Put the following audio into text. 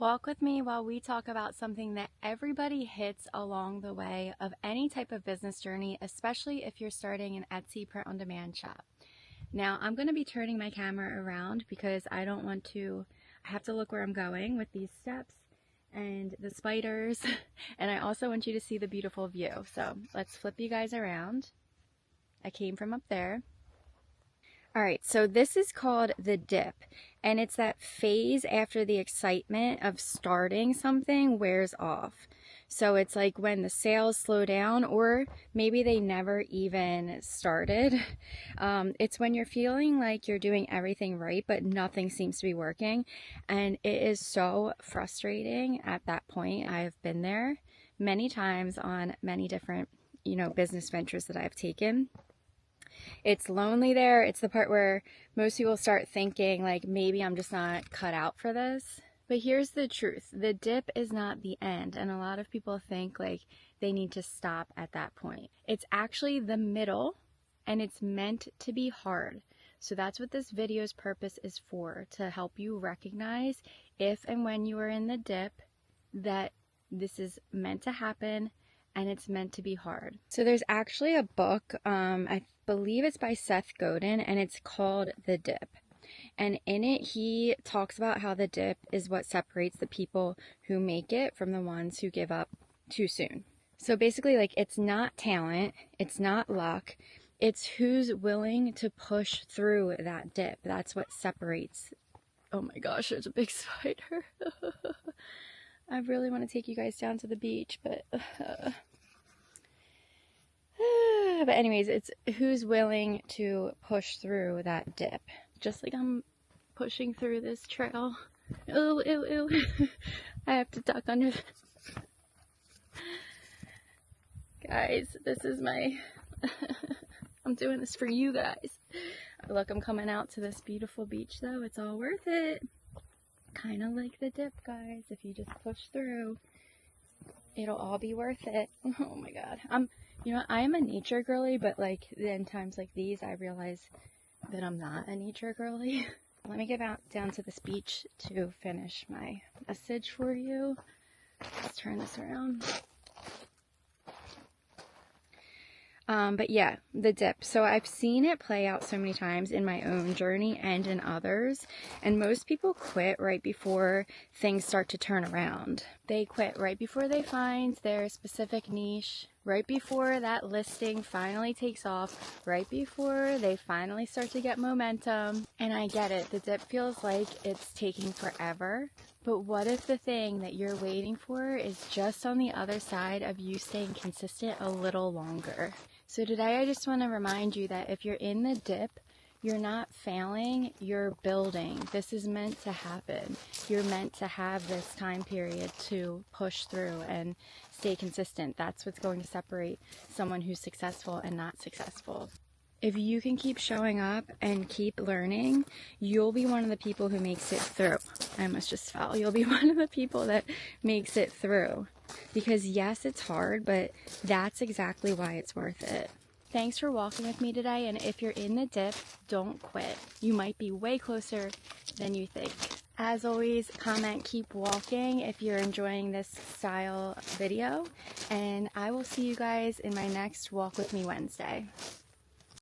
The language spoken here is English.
Walk with me while we talk about something that everybody hits along the way of any type of business journey, especially if you're starting an Etsy print-on-demand shop. Now, I'm going to be turning my camera around because I have to look where I'm going with these steps and the spiders, and I also want you to see the beautiful view. So let's flip you guys around. I came from up there. Alright, so this is called the dip, and it's that phase after the excitement of starting something wears off. So it's like when the sales slow down, or maybe they never even started. It's when you're feeling like you're doing everything right, but nothing seems to be working, and it is so frustrating at that point. I have been there many times on many different, business ventures that I've taken. It's lonely there. It's the part where most people start thinking like, maybe I'm just not cut out for this. But here's the truth. The dip is not the end. And a lot of people think like they need to stop at that point. It's actually the middle, and it's meant to be hard. So that's what this video's purpose is for, to help you recognize if and when you are in the dip that this is meant to happen and it's meant to be hard. So there's actually a book, I believe it's by Seth Godin, and it's called The Dip. And in it, he talks about how the dip is what separates the people who make it from the ones who give up too soon. So basically, like, it's not talent, it's not luck, it's who's willing to push through that dip. That's what separates. Oh my gosh, there's a big spider. I really want to take you guys down to the beach, but anyways, it's who's willing to push through that dip. Just like I'm pushing through this trail. Ew, ew, ew. I have to duck under. Guys, this is my... I'm doing this for you guys. Look, I'm coming out to this beautiful beach though. It's all worth it. Kind of like the dip, guys. If you just push through, it'll all be worth it. Oh my god. I am a nature girly, but like in times like these, I realize that I'm not a nature girly. Let me get down to this beach to finish my message for you. Let's turn this around. But yeah, the dip. So I've seen it play out so many times in my own journey and in others. And most people quit right before things start to turn around. They quit right before they find their specific niche, right before that listing finally takes off, right before they finally start to get momentum. And I get it, the dip feels like it's taking forever. But what if the thing that you're waiting for is just on the other side of you staying consistent a little longer? So today I just want to remind you that if you're in the dip, you're not failing, you're building. This is meant to happen. You're meant to have this time period to push through and stay consistent. That's what's going to separate someone who's successful and not successful. If you can keep showing up and keep learning, you'll be one of the people who makes it through. I almost just fell. You'll be one of the people that makes it through. Because yes, it's hard, but that's exactly why it's worth it. Thanks for walking with me today, and if you're in the dip, don't quit. You might be way closer than you think. As always, comment, keep walking if you're enjoying this style video, and I will see you guys in my next Walk With Me Wednesday.